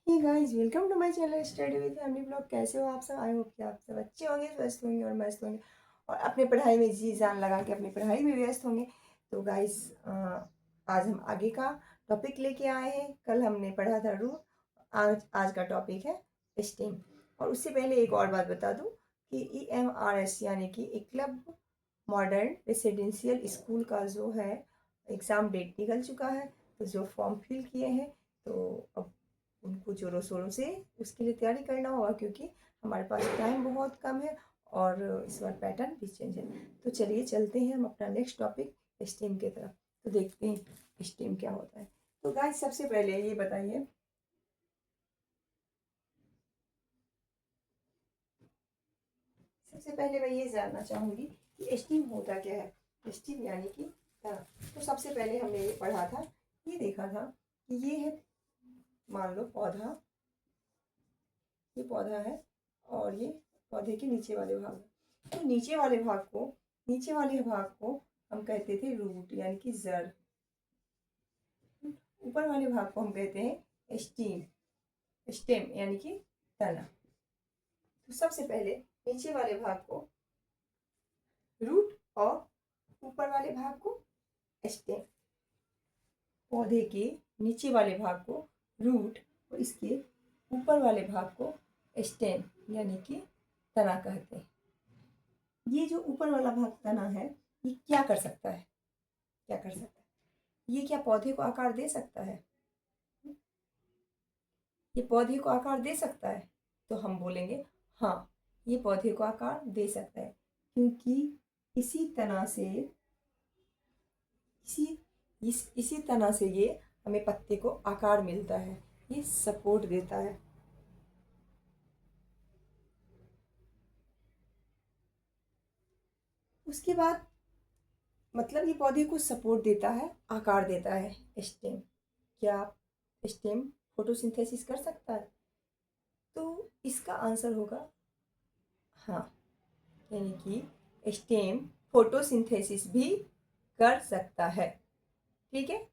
Hey guys, welcome to my channel study with family blog. कैसे हो आप सब? आई होप कि आप सब अच्छे होंगे, स्वस्थ होंगे और मस्त होंगे और अपनी पढ़ाई में जी जान लगा के अपनी पढ़ाई में व्यस्त होंगे। तो गाइस, आज हम आगे का टॉपिक लेके आए हैं। कल हमने पढ़ा था रूट, आज आज का टॉपिक है स्टेम। और उससे पहले एक और बात बता दूं कि EMRS यानी कि एक क्लब मॉडर्न रेसिडेंशियल स्कूल का जो है एग्ज़ाम डेट निकल चुका है। तो जो फॉर्म फिल किए हैं, तो अब उनको ज़ोरों शोरों से उसके लिए तैयारी करना होगा, क्योंकि हमारे पास टाइम बहुत कम है और इस बार पैटर्न भी चेंज है। तो चलिए चलते हैं हम अपना नेक्स्ट टॉपिक स्टेम की तरफ। तो देखते हैं स्टेम क्या होता है। तो गाइस, सबसे पहले ये बताइए, सबसे पहले मैं ये जानना चाहूँगी कि स्टीम होता क्या है। स्टीम यानी कि तो सबसे पहले हमने ये पढ़ा था, ये देखा था कि ये है, मान लो पौधा, ये पौधा है और ये पौधे के नीचे वाले भाग है। तो नीचे वाले भाग को हम कहते थे रूट यानी कि जड़। ऊपर वाले भाग को हम कहते हैं स्टेम यानी कि तना। तो सबसे पहले नीचे वाले भाग को रूट और ऊपर वाले भाग को स्टेम। पौधे के नीचे वाले भाग को रूट और इसके ऊपर वाले भाग को स्टेम यानी कि तना कहते हैं। ये जो ऊपर वाला भाग तना है, ये क्या कर सकता है? क्या कर सकता है? ये क्या पौधे को आकार दे सकता है? ये पौधे को आकार दे सकता है? तो हम बोलेंगे हाँ, ये पौधे को आकार दे सकता है, क्योंकि इसी तना से इसी तना से ये हमें पत्ते को आकार मिलता है, ये सपोर्ट देता है। उसके बाद मतलब ये पौधे को सपोर्ट देता है, आकार देता है स्टेम। क्या स्टेम फोटोसिंथेसिस कर सकता है? तो इसका आंसर होगा हाँ, यानी कि स्टेम फोटोसिंथेसिस भी कर सकता है। ठीक है।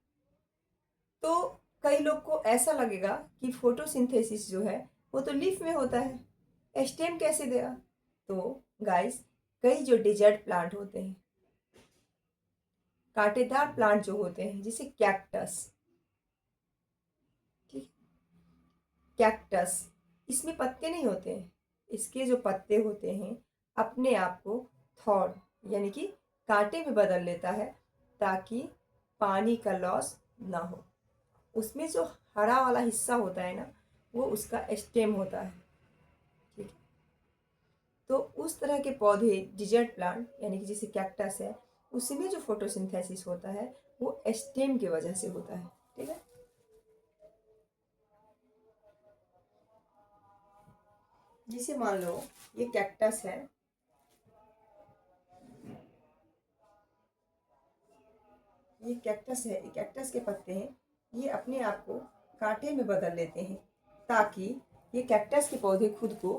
तो कई लोग को ऐसा लगेगा कि फोटोसिंथेसिस जो है वो तो लीफ में होता है, स्टेम कैसे देगा? तो गाइस, कई जो डिजर्ट प्लांट होते हैं, कांटेदार प्लांट जो होते हैं, जैसे कैक्टस, ठीक, कैक्टस, इसमें पत्ते नहीं होते हैं। इसके जो पत्ते होते हैं अपने आप को थॉर्न यानी कि कांटे में बदल लेता है, ताकि पानी का लॉस ना हो। उसमें जो हरा वाला हिस्सा होता है ना, वो उसका स्टेम होता है। ठीक है। तो उस तरह के पौधे डिजर्ट प्लांट यानी कि जैसे कैक्टस है, उसमें जो फोटोसिंथेसिस होता है वो स्टेम की वजह से होता है। ठीक है। जैसे मान लो ये कैक्टस है, ये कैक्टस है, ये कैक्टस के पत्ते हैं, ये अपने आप को कांटे में बदल लेते हैं, ताकि ये कैक्टस के पौधे खुद को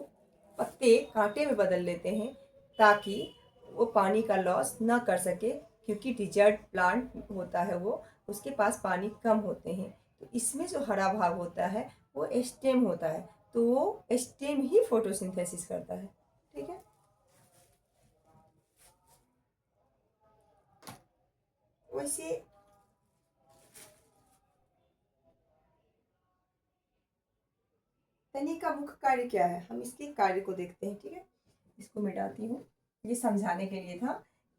पत्ते कांटे में बदल लेते हैं, ताकि वो पानी का लॉस ना कर सके, क्योंकि डिजर्ट प्लांट होता है वो, उसके पास पानी कम होते हैं। तो इसमें जो हरा भाग होता है वो स्टेम होता है, तो वो स्टेम ही फोटोसिंथेसिस करता है। ठीक है। वैसे तनी का मुख्य कार्य क्या है, हम इसके कार्य को देखते हैं। ठीक है। इसको मिटाती हूँ, ये समझाने के लिए था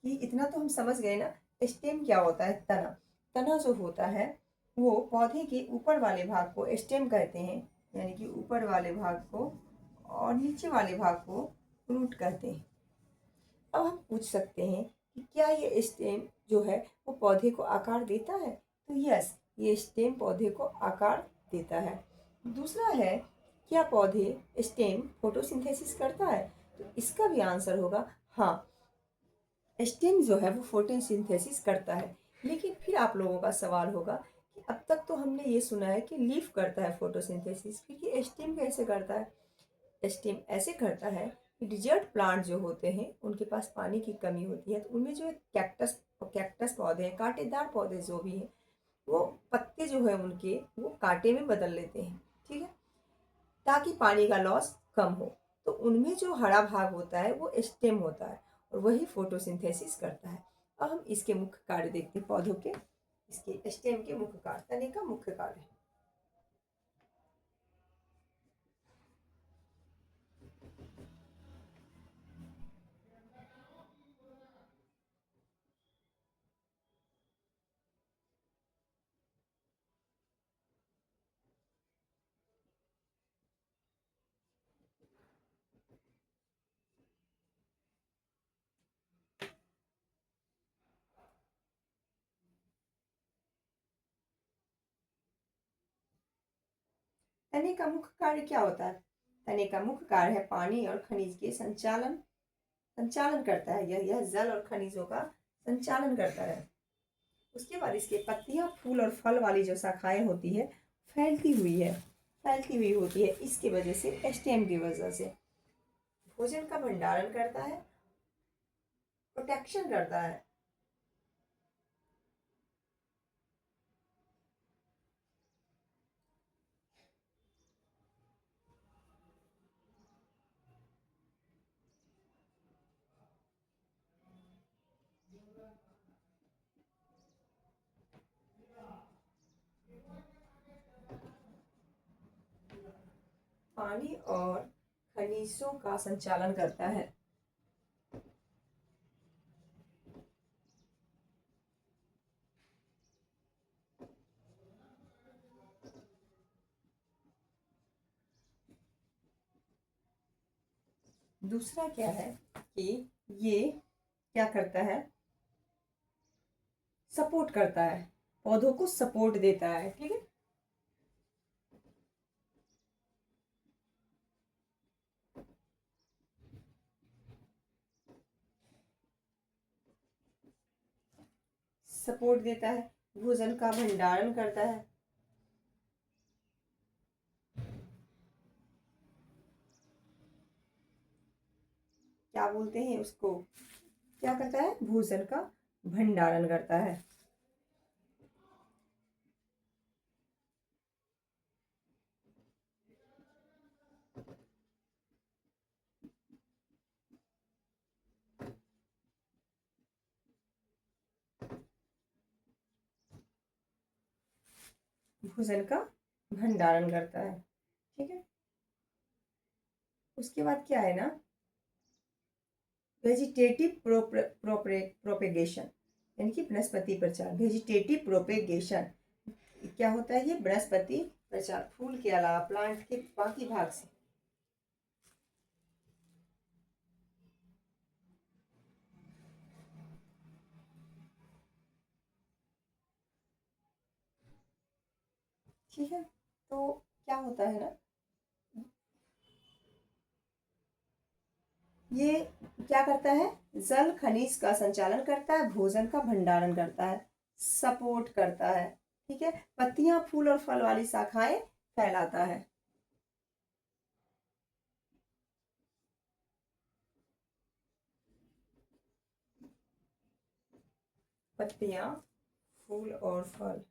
कि इतना तो हम समझ गए ना। स्टेम क्या होता है? तना। तना जो होता है वो पौधे के ऊपर वाले भाग को स्टेम कहते हैं, यानी कि ऊपर वाले भाग को, और नीचे वाले भाग को रूट कहते हैं। अब हम पूछ सकते हैं कि क्या ये स्टेम जो है वो पौधे को आकार देता है? तो यस, ये स्टेम पौधे को आकार देता है। दूसरा है, क्या पौधे स्टेम फोटोसिंथेसिस करता है? तो इसका भी आंसर होगा हाँ, स्टेम जो है वो फोटोसिंथेसिस करता है। लेकिन फिर आप लोगों का सवाल होगा कि अब तक तो हमने ये सुना है कि लीफ करता है फोटोसिंथेसिस, फिर ये स्टेम कैसे करता है? स्टेम ऐसे करता है कि डिजर्ट प्लांट जो होते हैं उनके पास पानी की कमी होती है, तो उनमें जो कैक्टस पौधे हैं, कांटेदार पौधे जो भी हैं, वो पत्ते जो है उनके वो कांटे में बदल लेते हैं। ठीक है। ताकि पानी का लॉस कम हो। तो उनमें जो हरा भाग होता है वो स्टेम होता है और वही फोटोसिंथेसिस करता है। अब हम इसके मुख्य कार्य देखते हैं पौधों के, इसके स्टेम के मुख्य कार्य, तने का मुख्य कार्य। तने का मुख्य कार्य क्या होता है? तने का मुख्य कार्य है पानी और खनिज के संचालन संचालन करता है। यह जल और खनिजों का संचालन करता है। उसके बाद इसके पत्तियां, फूल और फल वाली जो शाखाएं होती है फैलती हुई होती है। इसकी वजह से, स्टेम की वजह से भोजन का भंडारण करता है, प्रोटेक्शन करता है। पानी और खनिजों का संचालन करता है। दूसरा क्या है कि ये क्या करता है, सपोर्ट करता है, पौधों को सपोर्ट देता है। ठीक है। सपोर्ट देता है, भोजन का भंडारण करता है। क्या बोलते हैं उसको, क्या करता है, भोजन का भंडारण करता है। भोजन का भंडारण करता है। ठीक है। उसके बाद क्या है ना, वेजिटेटिव प्रोपेगेशन, यानी कि वनस्पति प्रचार। वेजिटेटिव प्रोपेगेशन क्या होता है, ये वनस्पति प्रचार, फूल के अलावा प्लांट के बाकी भाग से। ठीक है। तो क्या होता है ना, ये क्या करता है, जल खनिज का संचालन करता है, भोजन का भंडारण करता है, सपोर्ट करता है। ठीक है। पत्तियां, फूल और फल वाली शाखाएं फैलाता है। पत्तियां, फूल और फल।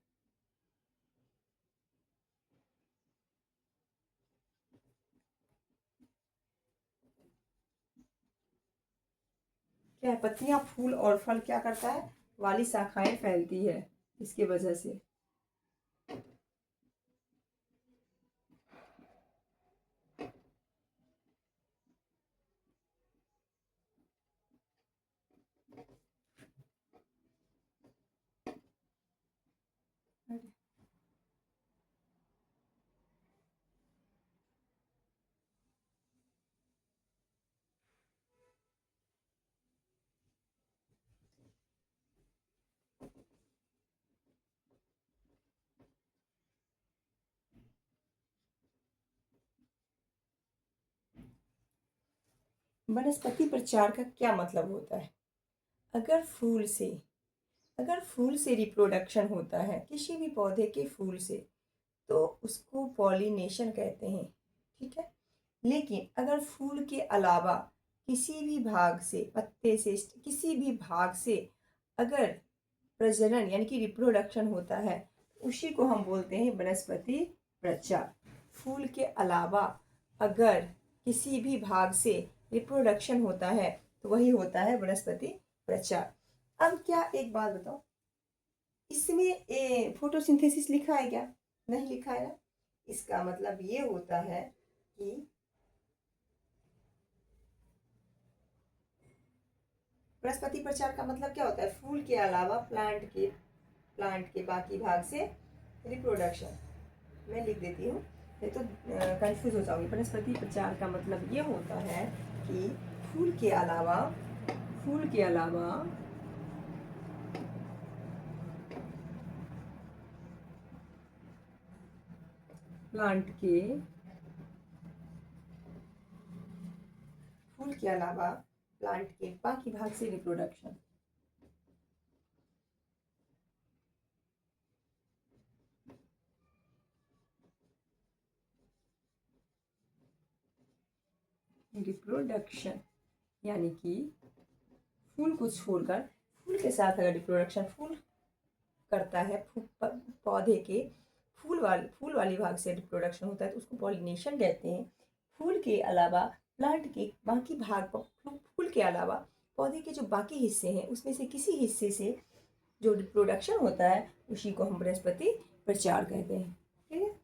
क्या है, पत्तियां, फूल और फल क्या करता है, वाली शाखाएं फैलती है इसकी वजह से। वनस्पति प्रचार का क्या मतलब होता है? अगर फूल से अगर फूल से रिप्रोडक्शन होता है, किसी भी पौधे के फूल से, तो उसको पॉलिनेशन कहते हैं। ठीक है। लेकिन अगर फूल के अलावा किसी भी भाग से, पत्ते से, किसी भी भाग से अगर प्रजनन यानी कि रिप्रोडक्शन होता है, उसी को हम बोलते हैं वनस्पति प्रचार। फूल के अलावा अगर किसी भी भाग से रिप्रोडक्शन होता है तो वही होता है वनस्पति प्रचार। अब क्या एक बात बताओ, इसमें फोटोसिंथेसिस लिखा है क्या? नहीं लिखा है ना। इसका मतलब ये होता है कि वनस्पति प्रचार का मतलब क्या होता है? फूल के अलावा प्लांट के बाकी भाग से रिप्रोडक्शन। मैं लिख देती हूँ, नहीं तो कंफ्यूज हो जाओगे। वनस्पति प्रचार का मतलब ये होता है कि फूल के अलावा प्लांट के फूल के अलावा प्लांट के बाकी भाग से रिप्रोडक्शन। रिप्रोडक्शन यानी कि फूल को छोड़कर, फूल के साथ अगर रिप्रोडक्शन फूल करता है, पौधे के फूल वाली भाग से रिप्रोडक्शन होता है तो उसको पॉलिनेशन कहते हैं। फूल के अलावा प्लांट के बाकी भाग, फूल के अलावा पौधे के जो बाकी हिस्से हैं उसमें से किसी हिस्से से जो रिप्रोडक्शन होता है उसी को हम वनस्पति प्रचार कहते हैं। ठीक है।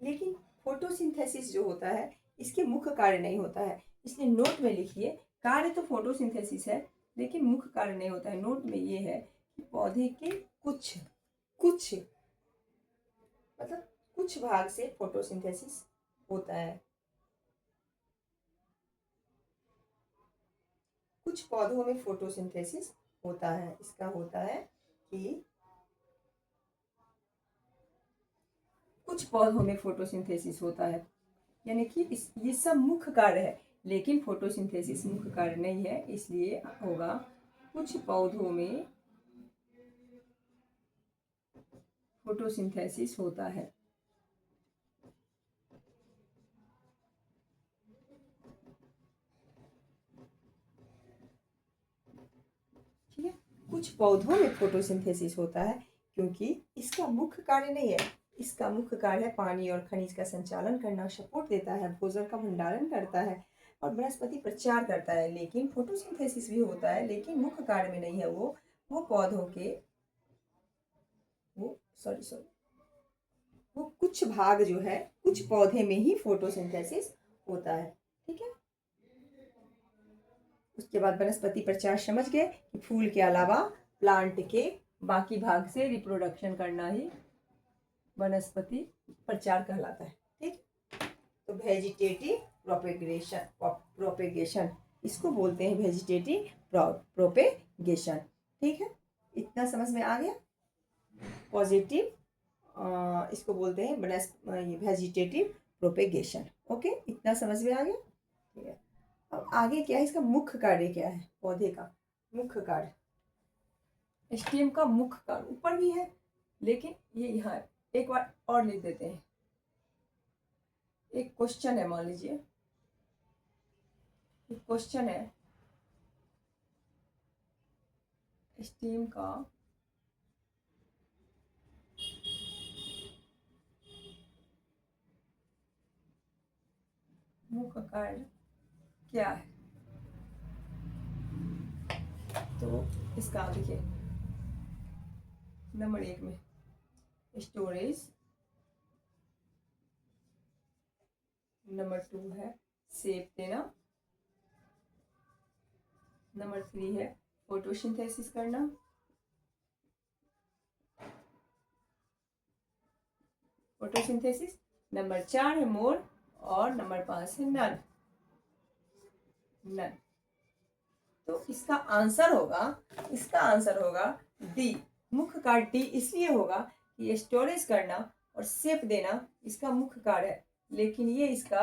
लेकिन फोटोसिंथेसिस जो होता है इसके मुख्य कार्य नहीं होता है, इसलिए नोट में लिखिए कार्य तो फोटोसिंथेसिस है लेकिन मुख्य कार्य नहीं होता है। नोट में ये है कि पौधे के कुछ कुछ मतलब कुछ भाग से फोटोसिंथेसिस होता है। कुछ पौधों में फोटोसिंथेसिस होता है। इसका होता है कि कुछ पौधों में फोटोसिंथेसिस होता है, यानी कि ये सब मुख्य कार्य है लेकिन फोटोसिंथेसिस मुख्य कार्य नहीं है, इसलिए होगा कुछ पौधों में फोटोसिंथेसिस होता है। ठीक है, कुछ पौधों में फोटोसिंथेसिस होता है क्योंकि इसका मुख्य कार्य नहीं है। इसका मुख्य कार्य है पानी और खनिज का संचालन करना, सपोर्ट देता है, भोजन का भंडारण करता है और वनस्पति प्रचार करता है। लेकिन फोटोसिंथेसिस भी होता है लेकिन मुख्य कार्य में नहीं है। वो पौधों के वो सॉरी सॉरी वो कुछ भाग जो है, कुछ पौधे में ही फोटोसिंथेसिस होता है। ठीक है। उसके बाद वनस्पति प्रचार समझ गए कि फूल के अलावा प्लांट के बाकी भाग से रिप्रोडक्शन करना ही वनस्पति प्रचार कहलाता है। ठीक। तो वेजिटेटिव प्रोपेगेशन इसको बोलते हैं, वेजिटेटिव प्रोपेगेशन। ठीक है, इतना समझ में आ गया। पॉजिटिव इसको बोलते हैं वेजिटेटिव प्रोपेगेशन। ओके, इतना समझ में आ गया। ठीक है, अब आगे क्या है, इसका मुख्य कार्य क्या है? पौधे का मुख्य कार्य, स्टेम का मुख्य कार्य ऊपर भी है लेकिन ये यहाँ एक बार और लिख देते हैं। एक क्वेश्चन है, मान लीजिए एक क्वेश्चन है, स्टेम का मुख्य कार्य क्या है? तो इसका देखिए नंबर 1 में स्टोरेज, नंबर 2 है शेप देना, नंबर 3 है फोटोसिंथेसिस करना, फोटोसिंथेसिस, नंबर 4 है मोर और नंबर 5 है नन। तो इसका आंसर होगा डी। मुख्य कार्य डी इसलिए होगा कि स्टोरेज करना और शेप देना इसका मुख्य कार्य है लेकिन ये इसका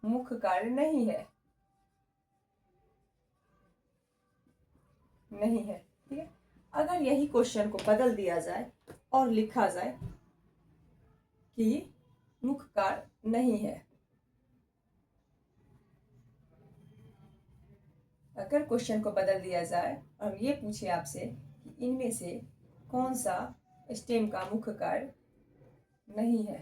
मुख्य कार्य नहीं है। ठीक है, अगर यही क्वेश्चन को बदल दिया जाए और लिखा जाए कि मुख्य कार्य नहीं है, अगर क्वेश्चन को बदल दिया जाए और ये पूछे आपसे कि इनमें से कौन सा स्टेम का मुख्य कार्य नहीं है,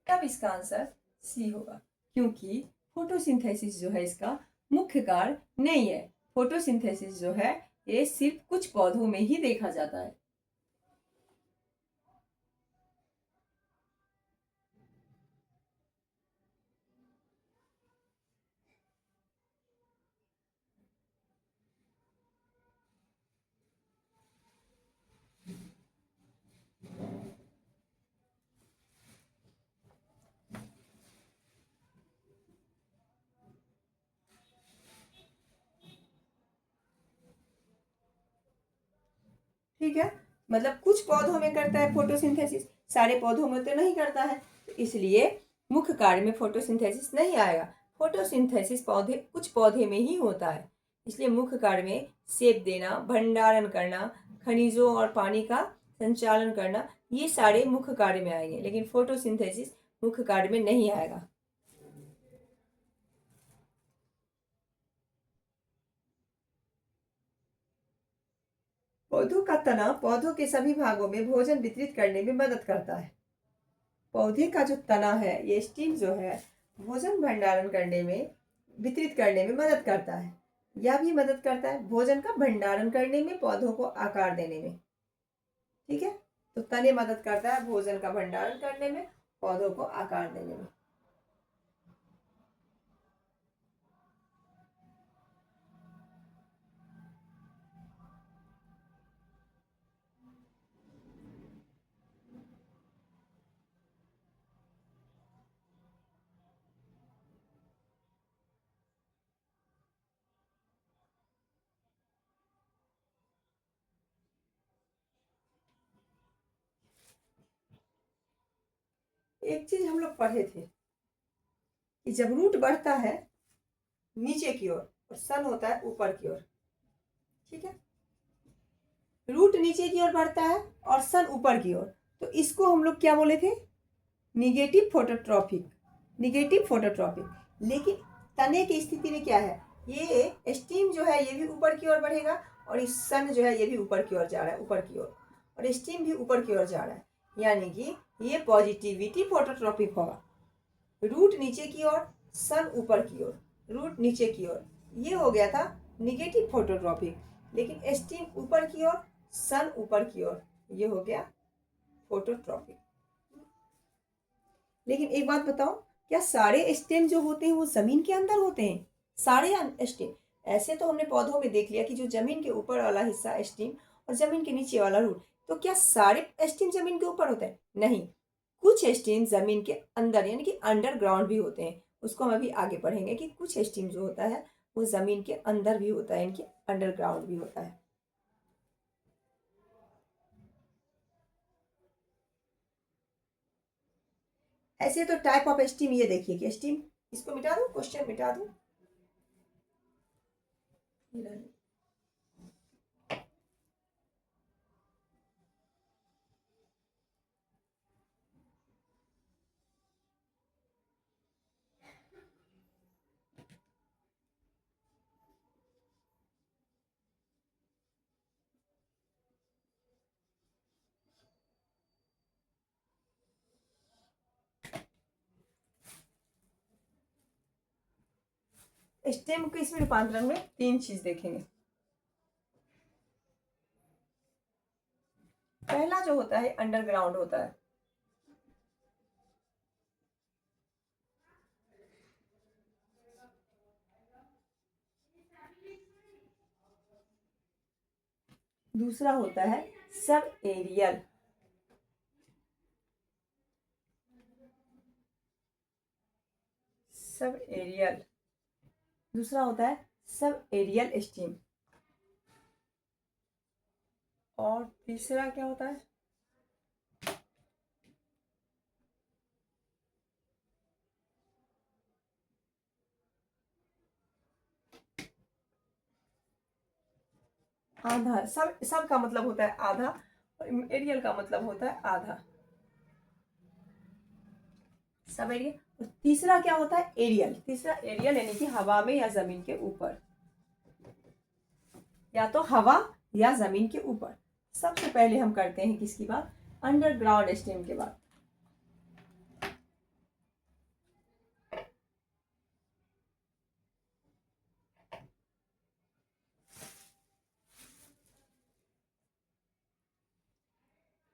तब इसका आंसर सी होगा, क्योंकि फोटोसिंथेसिस जो है इसका मुख्य कार्य नहीं है। फोटोसिंथेसिस जो है ये सिर्फ कुछ पौधों में ही देखा जाता है। ठीक है, मतलब कुछ पौधों में करता है फोटोसिंथेसिस, सारे पौधों में तो नहीं करता है, तो इसलिए मुख्य कार्य में फोटोसिंथेसिस नहीं आएगा। फोटोसिंथेसिस पौधे कुछ पौधे में ही होता है, इसलिए मुख्य कार्य में सेब देना, भंडारण करना, खनिजों और पानी का संचालन करना, ये सारे मुख्य कार्य में आएंगे, लेकिन फोटोसिंथेसिस मुख्य कार्य में नहीं आएगा। पौधों का तना पौधों के सभी भागों में भोजन वितरित करने में मदद करता है। पौधे का जो तना है, ये स्टीम जो है, भोजन भंडारण करने में, वितरित करने में मदद करता है। यह भी मदद करता है भोजन का भंडारण करने में, पौधों को आकार देने में। ठीक है, तो तने मदद करता है भोजन का भंडारण करने में, पौधों को आकार देने में। एक चीज हम लोग पढ़े थे कि जब रूट बढ़ता है नीचे की ओर और सन होता है ऊपर की ओर। ठीक है, रूट नीचे की ओर बढ़ता है और सन ऊपर की ओर, तो इसको हम लोग क्या बोले थे? Negative phototropic. Negative phototropic. लेकिन तने की स्थिति में क्या है, ये स्टीम जो है ये भी ऊपर की ओर बढ़ेगा और इस सन जो है ये भी ऊपर की ओर जा रहा है, ऊपर की ओर, और स्टीम भी ऊपर की ओर जा रहा है, यानी कि ये पॉजिटिविटी फोटोट्रॉपिक होगा। रूट नीचे की ओर, सन ऊपर की ओर, रूट नीचे की ओर, ये हो गया था निगेटिव फोटोट्रॉपिक। लेकिन स्टीम ऊपर की ओर, सन ऊपर की ओर, ये हो गया फोटोट्रॉपिक। लेकिन एक बात बताओ, क्या सारे स्टेम जो होते हैं वो जमीन के अंदर होते हैं? सारे स्टेम? ऐसे तो हमने पौधों में देख लिया कि जो जमीन के ऊपर वाला हिस्सा स्टेम और जमीन के नीचे वाला रूट, तो क्या सारे स्टेम जमीन के ऊपर होते हैं? नहीं, कुछ स्टेम जमीन के अंदर यानी कि अंडरग्राउंड भी होते हैं। उसको हम अभी आगे पढ़ेंगे कि कुछ स्टेम जो होता है वो जमीन के अंदर भी होता है, यानी कि अंडरग्राउंड भी होता है। ऐसे तो टाइप ऑफ स्टीम ये देखिए कि स्टीम, इसको मिटा दूं, क्वेश्चन मिटा दूं। स्टेम के इसमें रूपांतरण में तीन चीज देखेंगे। पहला जो होता है अंडरग्राउंड होता है। दूसरा होता है सब एरियल। Sub aerial. दूसरा होता है सब एरियल स्टीम। और तीसरा क्या होता है? आधा। सब सब का मतलब होता है आधा और एरियल का मतलब होता है आधा। Sub aerial. और तीसरा क्या होता है? एरियल। तीसरा एरियल यानी कि हवा में या जमीन के ऊपर। या तो हवा या ज़मीन के ऊपर। सबसे पहले हम करते हैं किसकी बात, अंडरग्राउंड स्टेम के बात।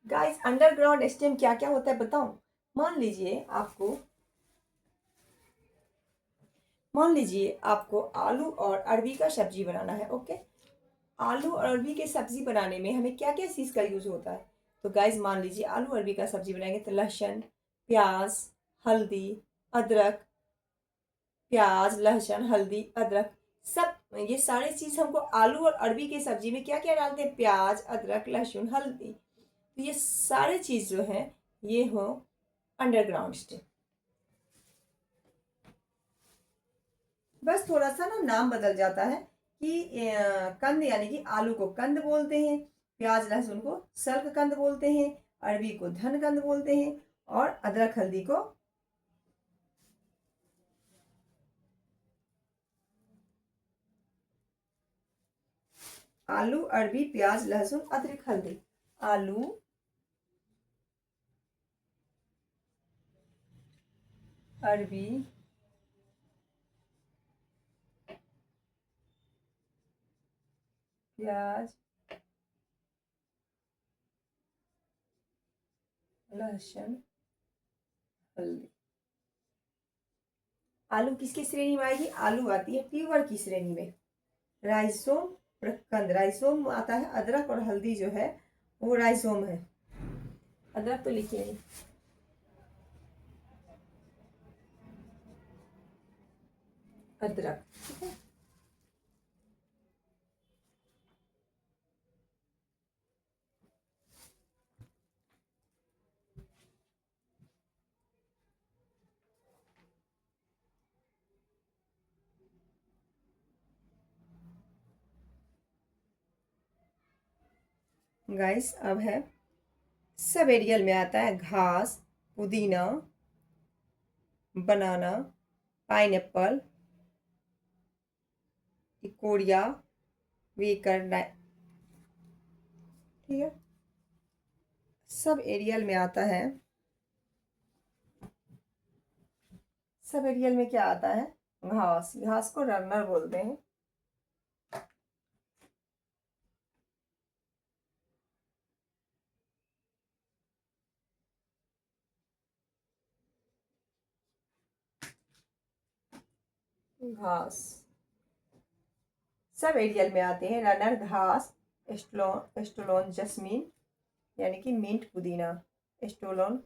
गाइस अंडरग्राउंड स्टेम क्या क्या होता है बताऊं। मान लीजिए आपको आलू और अरबी का सब्जी बनाना है। ओके, आलू और अरबी के सब्जी बनाने में हमें क्या क्या चीज़ का यूज़ होता है। तो गाइस मान लीजिए आलू अरबी का सब्जी बनाएंगे तो लहसुन, प्याज, हल्दी, अदरक, प्याज, लहसुन, हल्दी, अदरक, सब ये सारे चीज़ हमको आलू और अरबी के सब्जी में क्या क्या डालते हैं, प्याज, अदरक, लहसुन, हल्दी। तो ये सारे चीज़ जो है ये हो अंडरग्राउंड स्टेम। बस थोड़ा सा ना नाम बदल जाता है कि कंद यानी कि आलू को कंद बोलते हैं, प्याज लहसुन को सल्क कंद बोलते हैं, अरबी को धन कंद बोलते हैं, और अदरक हल्दी को आलू अरबी प्याज लहसुन अदरक हल्दी। आलू अरबी प्याज लहसुन हल्दी। आलू किसकी श्रेणी में आएगी, आलू आती है ट्यूबर की श्रेणी में। राइसोम प्रकंद, राइसोम आता है। अदरक और हल्दी जो है वो राइसोम है। अदरक तो लिखिए नहीं। अदरक, ठीक है। गाइस अब है सब एरियल में आता है घास, पुदीना, बनाना, पाइनएप्पल, इकोरिया, वीकर, ठीक है। सब एरियल में आता है। सब एरियल में क्या आता है, घास। घास को रनर बोलते हैं। घास सब एरियल में आते हैं। रनर घास, एस्टोलोन जस्मीन यानी कि मिंट पुदीना, एस्टोलोन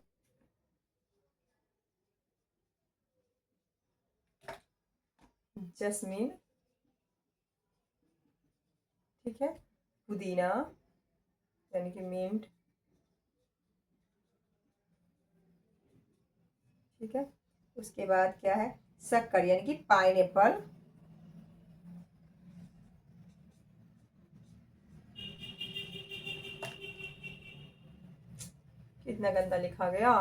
जस्मीन, ठीक है। पुदीना यानी कि मिंट, ठीक है। उसके बाद क्या है, शक्कर यानी कि पाइनएप्पल, कितना गंदा लिखा गया।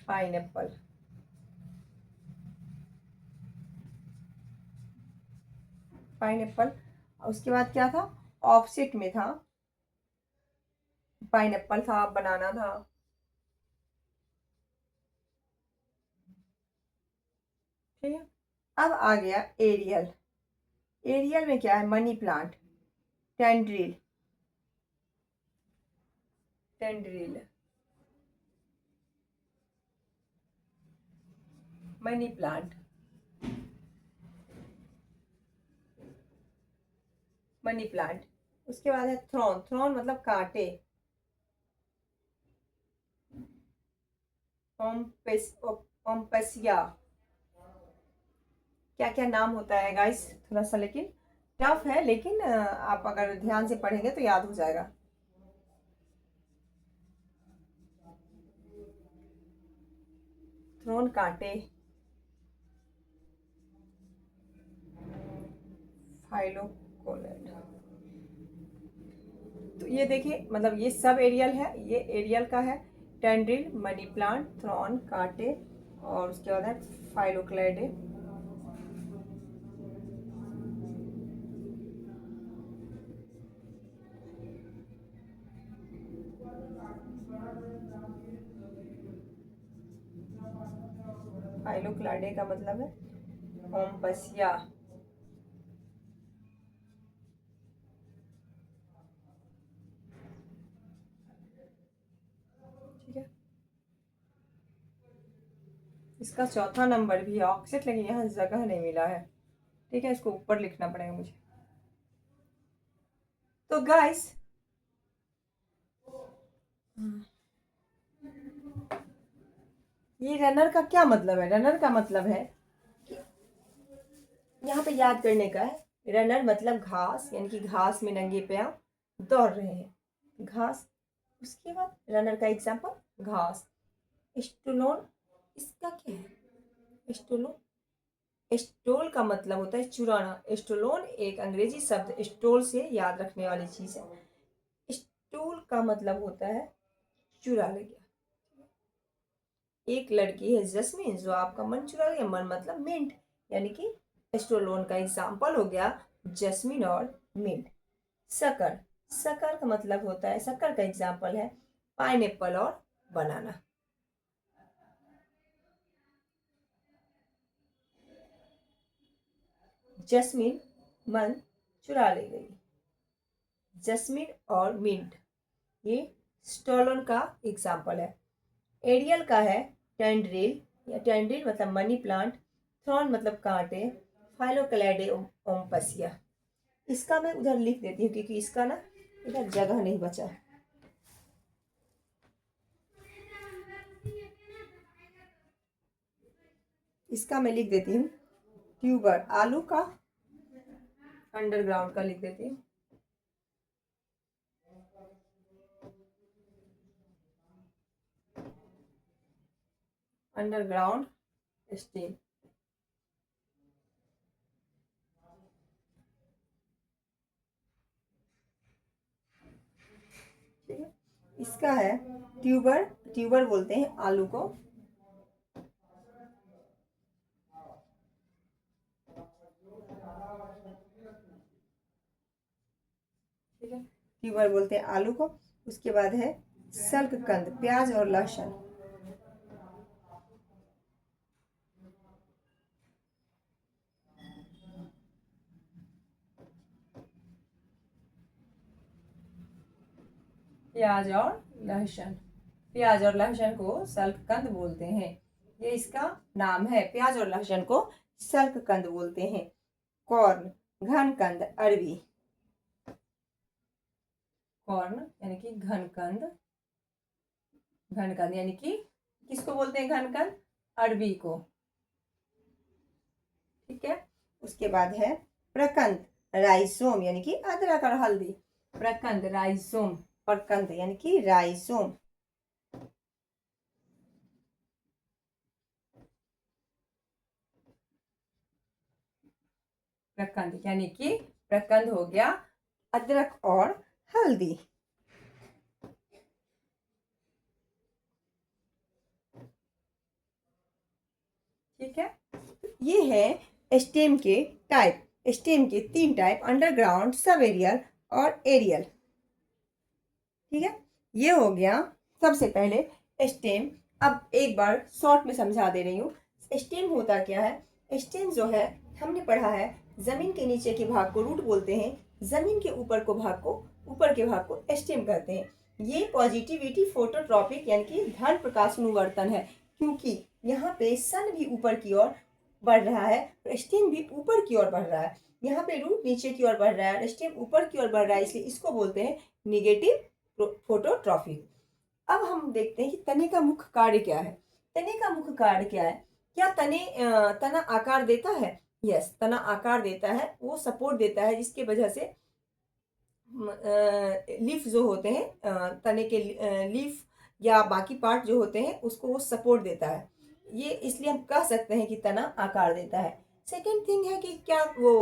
Pineapple, pineapple. उसके बाद क्या था, ऑफसेट में था, पाइनएप्पल था, बनाना था, ठीक है। अब आ गया एरियल। एरियल में क्या है, money plant, tendril, tendril, money plant, money plant. उसके बाद है थ्रोन, थ्रोन मतलब कांटे, ओम्पेसिया। क्या क्या नाम होता है गाइस, थोड़ा सा लेकिन टफ है, लेकिन आप अगर ध्यान से पढ़ेंगे तो याद हो जाएगा। थ्रोन कांटे, फाइलोकोलेट। तो ये देखिए मतलब ये सब एरियल है, ये एरियल का है। टेंड्रिल, मनी प्लांट, थ्रॉन, कांटे, और उसके बाद है फाइलोक्लेडे। फाइलोक्लाडे का मतलब है ओम्पसिया। ठीक है, इसका चौथा नंबर भी है ऑक्सीट, लेकिन यहाँ जगह नहीं मिला है। ठीक है, इसको ऊपर लिखना पड़ेगा मुझे। तो गाइस, ये रनर का क्या मतलब है? रनर का मतलब है, यहाँ पे याद करने का है, रनर मतलब घास, यानी कि घास में नंगे पैर दौड़ रहे हैं, घास। उसके बाद रनर का एग्जाम्पल घास। स्टोलोन, इसका क्या है? स्टोलोन, स्टोल का मतलब होता है चुराना। स्टोलोन एक अंग्रेजी शब्द स्टोल से याद रखने वाली चीज है। स्टोल का मतलब होता है चुरा ले गया। एक लड़की है जस्मीन जो आपका मन चुरा लिया। मन मतलब मिंट, यानी कि स्टोलोन का एग्जाम्पल हो गया जस्मीन और मिंट। शक्कर, शक्कर का मतलब होता है, शक्कर का एग्जाम्पल है पाइनएप्पल और बनाना। जस्मीन मन चुरा ले गई। जस्मीन और मिंट, ये स्टोलन का एग्जाम्पल है। एरियल का है टेंड्रिल, या टेंड्रिल मतलब मनी प्लांट, थ्रॉन मतलब कांटे, फाइलोक्लेडे ओम्पसिया। इसका मैं उधर लिख देती हूँ क्योंकि इसका ना इधर जगह नहीं बचा। इसका मैं लिख देती हूँ ट्यूबर, आलू का, अंडरग्राउंड का लिख देती हूँ। Underground stem. ठीक है, इसका है ट्यूबर, ट्यूबर बोलते हैं आलू को। ठीक है, ट्यूबर बोलते हैं आलू को। उसके बाद है सल्ककंद, प्याज और लहसुन। प्याज और लहसुन, प्याज और लहसुन को सल्ककंद बोलते हैं। ये इसका नाम है, प्याज और लहसुन को सल्ककंद बोलते हैं। कॉर्न, घनकंद, अरबी। कॉर्न यानी कि घनकंद, घनकंद यानी कि किसको बोलते हैं घनकंद? अरबी को। ठीक है, उसके बाद है प्रकंद, राइसोम यानी कि अदरक और हल्दी। प्रकंद, राइसोम, प्रकंद यानी कि राइसोम। प्रकंद यानी कि प्रकंद हो गया अदरक और हल्दी। ठीक है, ये है स्टेम के टाइप। स्टेम के 3 टाइप, अंडरग्राउंड, सब एरियल और एरियल। ठीक है, ये हो गया सबसे पहले स्टेम। अब एक बार शॉर्ट में समझा दे रही हूँ। स्टेम होता क्या है? स्टेम जो है, हमने पढ़ा है जमीन के नीचे के भाग को रूट बोलते हैं, जमीन के ऊपर को भाग को, ऊपर के भाग को स्टेम कहते हैं। ये पॉजिटिविटी फोटोट्रॉपिक यानी कि धन प्रकाश अनुवर्तन है, क्योंकि यहाँ पे सन भी ऊपर की ओर बढ़ रहा है, स्टेम भी ऊपर की ओर बढ़ रहा है। यहाँ पे रूट नीचे की ओर बढ़ रहा है, स्टेम ऊपर की ओर बढ़ रहा है, इसलिए इसको बोलते हैं निगेटिव फोटोट्रॉफिक। अब हम देखते हैं कि तने का मुख्य कार्य क्या है। तने का मुख्य कार्य क्या है? क्या तना आकार देता है? यस, तना आकार देता है, वो सपोर्ट देता है, जिसकी वजह से लीफ जो होते हैं, तने के लीफ या बाकी पार्ट जो होते हैं उसको वो सपोर्ट देता है। ये इसलिए हम कह सकते हैं कि तना आकार देता है। सेकेंड थिंग है कि क्या वो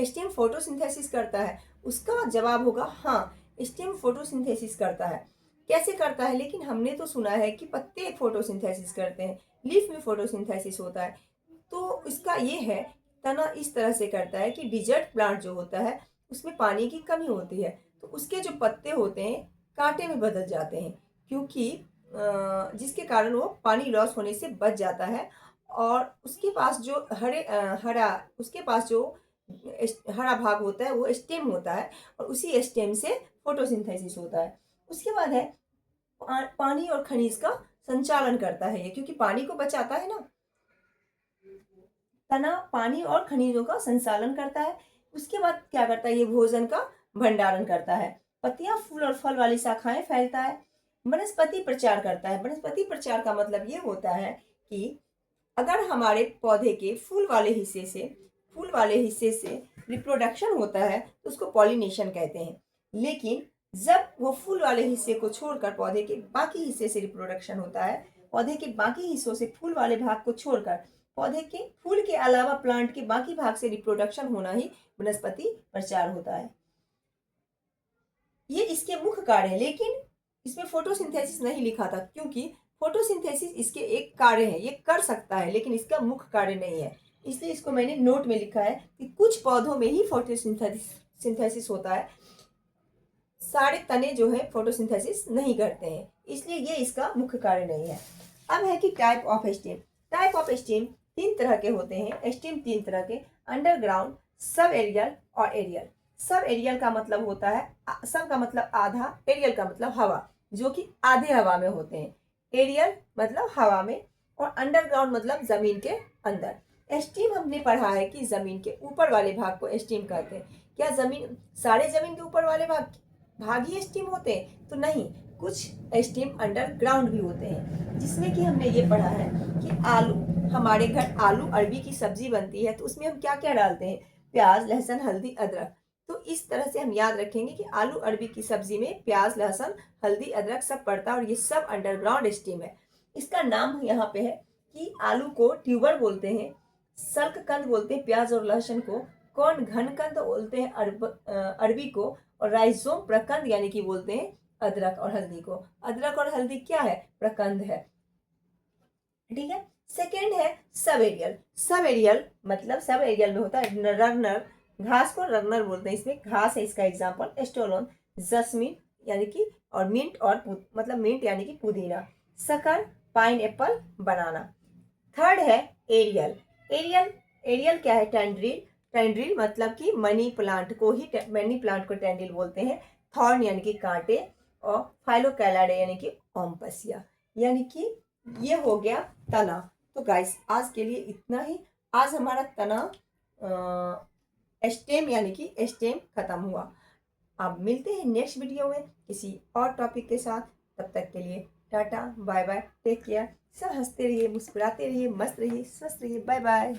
स्टेम फोटोसिंथेसिस करता है? उसका जवाब होगा हाँ, स्टेम फोटोसिंथेसिस करता है। कैसे करता है, लेकिन हमने तो सुना है कि पत्ते फोटोसिंथेसिस करते हैं, लीफ में फोटोसिंथेसिस होता है। तो इसका ये है, तना इस तरह से करता है कि डिजर्ट प्लांट जो होता है उसमें पानी की कमी होती है, तो उसके जो पत्ते होते हैं कांटे में बदल जाते हैं, क्योंकि जिसके कारण वो पानी लॉस होने से बच जाता है। और उसके पास जो हरा उसके पास जो हरा भाग होता है वो स्टेम होता है, और उसी स्टेम से फोटोसिंथेसिस होता है। उसके बाद है पानी और खनिज का संचालन करता है ये, क्योंकि पानी को बचाता है ना। तना पानी और खनिजों का संचालन करता है। उसके बाद क्या करता है, ये भोजन का भंडारण करता है। पत्तियां, फूल और फल वाली शाखाएं फैलता है। वनस्पति प्रचार करता है। वनस्पति प्रचार का मतलब ये होता है कि अगर हमारे पौधे के फूल वाले हिस्से से रिप्रोडक्शन होता है तो उसको पॉलिनेशन कहते हैं। लेकिन जब वो फूल वाले हिस्से को छोड़कर पौधे के बाकी हिस्से से रिप्रोडक्शन होता है, पौधे के बाकी हिस्सों से फूल वाले भाग को छोड़कर पौधे के फूल के अलावा प्लांट के बाकी भाग से रिप्रोडक्शन होना ही वनस्पति प्रचार होता है। ये इसके मुख्य कार्य है, लेकिन इसमें फोटोसिंथेसिस नहीं लिखा था, क्योंकि फोटोसिंथेसिस इसके एक कार्य है, ये कर सकता है, लेकिन इसका मुख्य कार्य नहीं है। इसलिए इसको मैंने नोट में लिखा है कि कुछ पौधों में ही फोटोसिंथेसिस होता है, सारे तने जो है फोटोसिंथेसिस नहीं करते हैं, इसलिए ये इसका मुख्य कार्य नहीं है। अब है कि type of stem. Type of stem 3 तरह के होते हैं। स्टेम 3 तरह के, अंडरग्राउंड, सब एरियल और एरियल। सब एरियल का मतलब होता है, सब का मतलब आधा, एरियल का मतलब हवा, जो कि आधे हवा में होते हैं। एरियल मतलब हवा में, और अंडरग्राउंड मतलब जमीन के अंदर। स्टीम हमने पढ़ा है कि जमीन के ऊपर वाले भाग को स्टीम कहते हैं। क्या सारे जमीन के ऊपर वाले भाग ही स्टीम होते हैं? तो नहीं, कुछ स्टीम अंडरग्राउंड भी होते हैं, जिसमें कि हमने ये पढ़ा है कि आलू, हमारे घर आलू अरबी की सब्जी बनती है तो उसमें हम क्या क्या डालते हैं, प्याज, लहसुन, हल्दी, अदरक। तो इस तरह से हम याद रखेंगे कि आलू अरबी की सब्जी में प्याज, लहसुन, हल्दी, अदरक सब पड़ता है, और ये सब अंडरग्राउंड स्टीम है। इसका नाम यहाँ पे है कि आलू को ट्यूबर बोलते हैं, सल्ककंद बोलते हैं प्याज और लहसुन को, कौन घनकंद बोलते हैं अरबी को, और राइजोम प्रकंद यानी कि बोलते हैं अदरक और हल्दी को। अदरक और हल्दी क्या है? प्रकंद है। ठीक है। सेकेंड है सब एरियल। सब एरियल मतलब सब एरियल में होता है रगनर, घास को रगनर बोलते हैं, इसमें घास है। इसका एग्जाम्पल एस्टोलोन, जस्मिन यानी कि, और मिंट, और मतलब मिंट यानी कि पुदीना, शक्कर, पाइन एप्पल, बनाना। थर्ड है एरियल। एरियल एरियल क्या है? टेंड्रिल। टेंड्रिल मतलब कि मनी प्लांट को टेंड्रिल बोलते हैं। थॉर्न यानी कि कांटे, और फाइलोकैलाडे यानी कि ओम्पसिया, यानी कि ये हो गया तना। तो गाइस आज के लिए इतना ही। आज हमारा तना स्टेम यानी कि स्टेम खत्म हुआ। अब मिलते हैं नेक्स्ट वीडियो में किसी और टॉपिक के साथ। तब तक के लिए tata, bye bye, take care. सब हंसते रहिए, मुस्कुराते रहिए, मस्त रहिए, स्वस्थ रहिए। Bye bye.